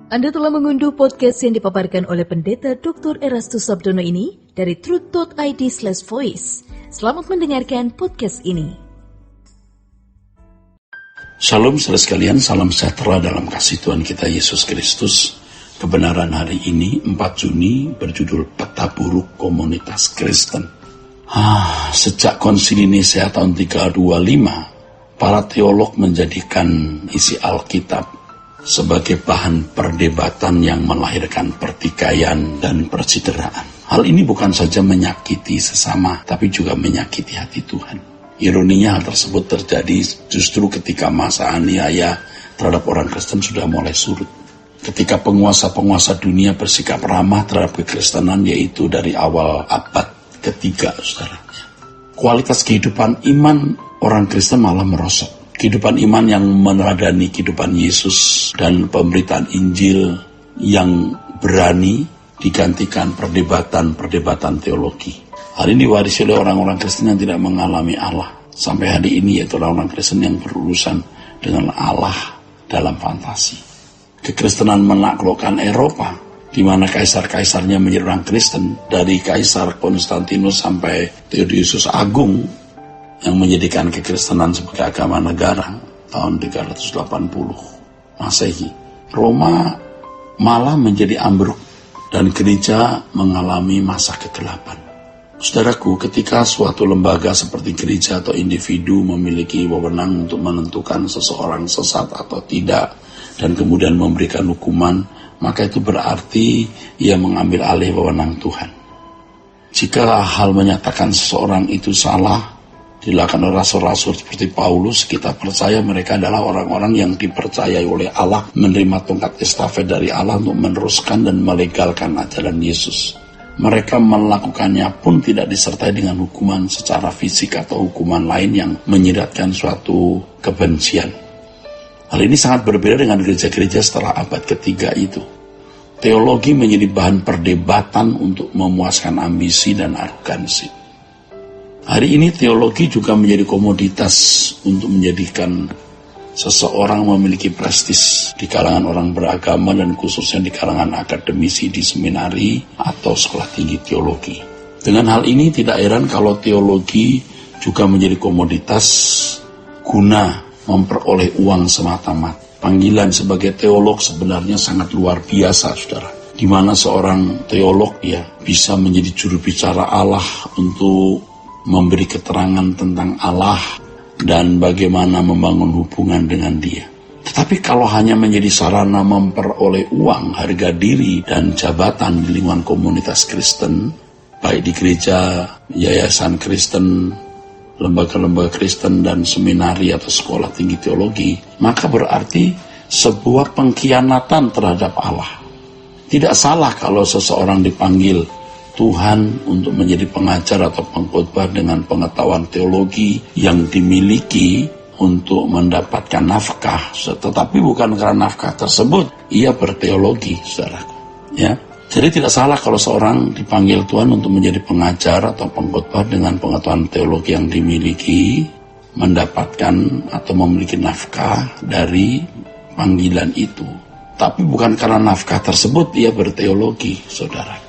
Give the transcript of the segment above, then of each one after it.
Anda telah mengunduh podcast yang dipaparkan oleh Pendeta Dr. Erastus Sabdono ini dari truth.id/voice. Selamat mendengarkan podcast ini. Shalom saudara sekalian, salam sejahtera dalam kasih Tuhan kita Yesus Kristus. Kebenaran hari ini 4 Juni berjudul Peta Buruk Komunitas Kristen. Sejak Konsili Nisea tahun 325, para teolog menjadikan isi Alkitab sebagai bahan perdebatan yang melahirkan pertikaian dan percideraan. Hal ini bukan saja menyakiti sesama, tapi juga menyakiti hati Tuhan. Ironinya hal tersebut terjadi justru ketika masa aniaya terhadap orang Kristen sudah mulai surut. Ketika penguasa-penguasa dunia bersikap ramah terhadap kekristenan, yaitu dari awal abad ketiga, saudara. Kualitas kehidupan iman orang Kristen malah merosot. Kehidupan iman yang meneladani kehidupan Yesus dan pemberitaan Injil yang berani digantikan perdebatan teologi. Hal ini diwarisi oleh orang-orang Kristen yang tidak mengalami Allah. Sampai hari ini yaitu orang-orang Kristen yang berurusan dengan Allah dalam fantasi. Kekristenan menaklukkan Eropa, di mana kaisar-kaisarnya menjadi orang Kristen, dari Kaisar Konstantinus sampai Theodosius Agung, yang menjadikan kekristenan sebagai agama negara tahun 380 Masehi. Roma malah menjadi ambruk dan gereja mengalami masa kegelapan. Saudaraku, ketika suatu lembaga seperti gereja atau individu memiliki wewenang untuk menentukan seseorang sesat atau tidak dan kemudian memberikan hukuman, maka itu berarti ia mengambil alih wewenang Tuhan. Jika hal menyatakan seseorang itu salah dilakukan oleh rasul-rasul seperti Paulus, kita percaya mereka adalah orang-orang yang dipercayai oleh Allah, menerima tongkat estafet dari Allah untuk meneruskan dan melegalkan ajaran Yesus. Mereka melakukannya pun tidak disertai dengan hukuman secara fisik atau hukuman lain yang menyiratkan suatu kebencian. Hal ini sangat berbeda dengan gereja-gereja setelah abad ketiga itu. Teologi menjadi bahan perdebatan untuk memuaskan ambisi dan arogansi. Hari ini teologi juga menjadi komoditas untuk menjadikan seseorang memiliki prestis di kalangan orang beragama dan khususnya di kalangan akademisi di seminari atau sekolah tinggi teologi. Dengan hal ini tidak heran kalau teologi juga menjadi komoditas guna memperoleh uang semata-mata. Panggilan sebagai teolog sebenarnya sangat luar biasa, saudara. Di mana seorang teolog bisa menjadi juru bicara Allah untuk memberi keterangan tentang Allah dan bagaimana membangun hubungan dengan Dia. Tetapi kalau hanya menjadi sarana memperoleh uang, harga diri, dan jabatan di lingkungan komunitas Kristen, baik di gereja, yayasan Kristen, lembaga-lembaga Kristen, dan seminari atau sekolah tinggi teologi, maka berarti sebuah pengkhianatan terhadap Allah. Tidak salah kalau seseorang dipanggil Tuhan untuk menjadi pengajar atau pengkhotbah dengan pengetahuan teologi yang dimiliki untuk mendapatkan nafkah, tetapi bukan karena nafkah tersebut ia berteologi, saudaraku. Jadi tidak salah kalau seorang dipanggil Tuhan untuk menjadi pengajar atau pengkhotbah dengan pengetahuan teologi yang dimiliki, mendapatkan atau memiliki nafkah dari panggilan itu. Tapi bukan karena nafkah tersebut ia berteologi, saudaraku.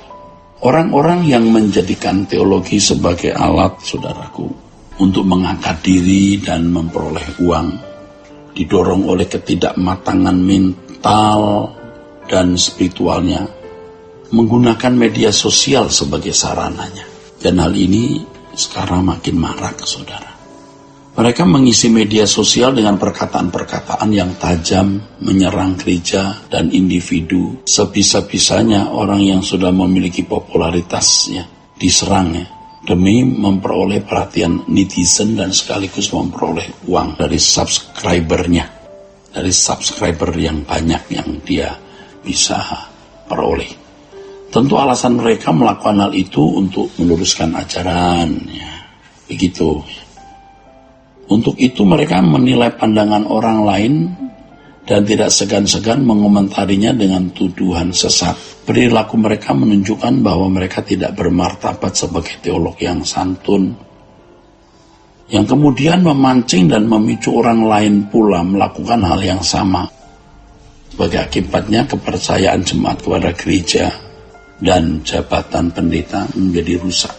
Orang-orang yang menjadikan teologi sebagai alat, saudaraku, untuk mengangkat diri dan memperoleh uang, didorong oleh ketidakmatangan mental dan spiritualnya, menggunakan media sosial sebagai sarananya. Dan hal ini sekarang makin marak, saudara. Mereka mengisi media sosial dengan perkataan-perkataan yang tajam, menyerang gereja dan individu. Sebisa-bisanya orang yang sudah memiliki popularitas diserang demi memperoleh perhatian netizen dan sekaligus memperoleh uang dari subscribernya, dari subscriber yang banyak yang dia bisa peroleh. Tentu alasan mereka melakukan hal itu untuk meluruskan ajaran, begitu. Untuk itu mereka menilai pandangan orang lain dan tidak segan-segan mengomentarinya dengan tuduhan sesat. Perilaku mereka menunjukkan bahwa mereka tidak bermartabat sebagai teolog yang santun, yang kemudian memancing dan memicu orang lain pula melakukan hal yang sama. Sebagai akibatnya kepercayaan jemaat kepada gereja dan jabatan pendeta menjadi rusak.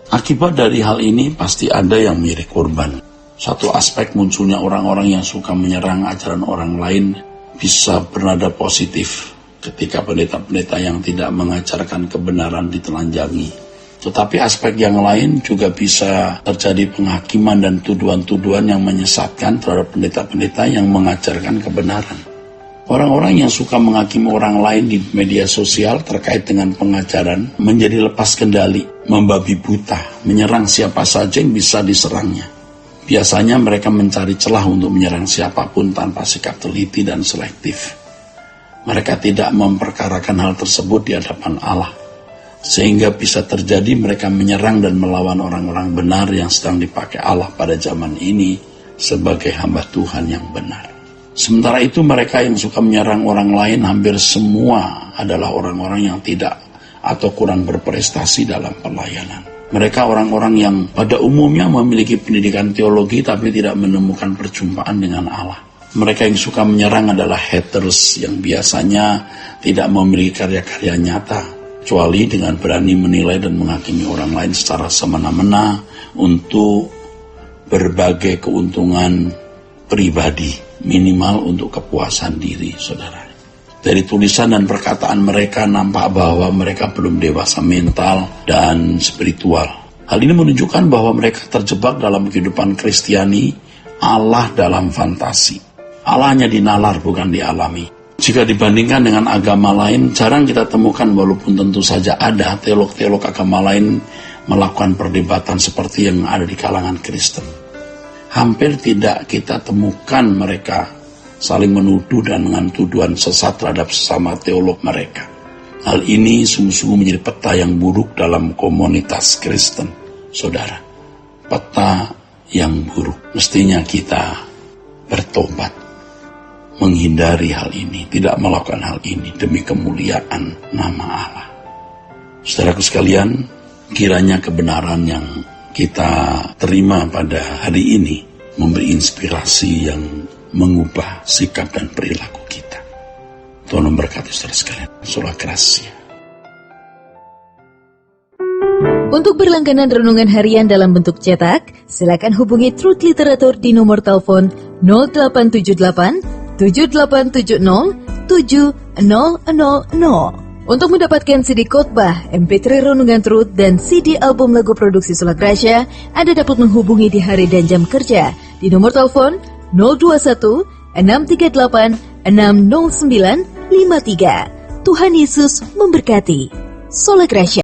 Akibat dari hal ini pasti ada yang menjadi korban. Satu aspek munculnya orang-orang yang suka menyerang ajaran orang lain bisa bernada positif ketika pendeta-pendeta yang tidak mengajarkan kebenaran ditelanjangi. Tetapi aspek yang lain juga bisa terjadi penghakiman dan tuduhan-tuduhan yang menyesatkan terhadap pendeta-pendeta yang mengajarkan kebenaran. Orang-orang yang suka menghakimi orang lain di media sosial terkait dengan pengajaran menjadi lepas kendali, membabi buta, menyerang siapa saja yang bisa diserangnya. Biasanya mereka mencari celah untuk menyerang siapapun tanpa sikap teliti dan selektif. Mereka tidak memperkarakan hal tersebut di hadapan Allah, sehingga bisa terjadi mereka menyerang dan melawan orang-orang benar yang sedang dipakai Allah pada zaman ini sebagai hamba Tuhan yang benar. Sementara itu mereka yang suka menyerang orang lain hampir semua adalah orang-orang yang tidak atau kurang berprestasi dalam pelayanan. Mereka orang-orang yang pada umumnya memiliki pendidikan teologi tapi tidak menemukan perjumpaan dengan Allah. Mereka yang suka menyerang adalah haters yang biasanya tidak memiliki karya-karya nyata, kecuali dengan berani menilai dan menghakimi orang lain secara semena-mena untuk berbagai keuntungan pribadi, minimal untuk kepuasan diri, saudara. Dari tulisan dan perkataan mereka nampak bahwa mereka belum dewasa mental dan spiritual. Hal ini menunjukkan bahwa mereka terjebak dalam kehidupan Kristiani Allah dalam fantasi. Allah hanya dinalar, bukan dialami. Jika dibandingkan dengan agama lain, jarang kita temukan, walaupun tentu saja ada teolog-teolog agama lain melakukan perdebatan seperti yang ada di kalangan Kristen. Hampir tidak kita temukan mereka saling menuduh dan dengan tuduhan sesat terhadap sesama teolog mereka. Hal ini sungguh-sungguh menjadi peta yang buruk dalam komunitas Kristen, saudara. Peta yang buruk. Mestinya kita bertobat, menghindari hal ini, tidak melakukan hal ini demi kemuliaan nama Allah. Saudaraku sekalian, kiranya kebenaran yang kita terima pada hari ini memberi inspirasi yang mengubah sikap dan perilaku kita. Tuhan memberkati saudara sekalian. Sola Gracia. Untuk berlangganan renungan harian dalam bentuk cetak, silakan hubungi Truth Literatur di nomor telepon 0878 7870 7000. Untuk mendapatkan CD khotbah, MP3 renungan Truth, dan CD album lagu produksi Sola Gracia, Anda dapat menghubungi di hari dan jam kerja di nomor telepon 021 638 60953. Tuhan Yesus memberkati. Sola Gracia.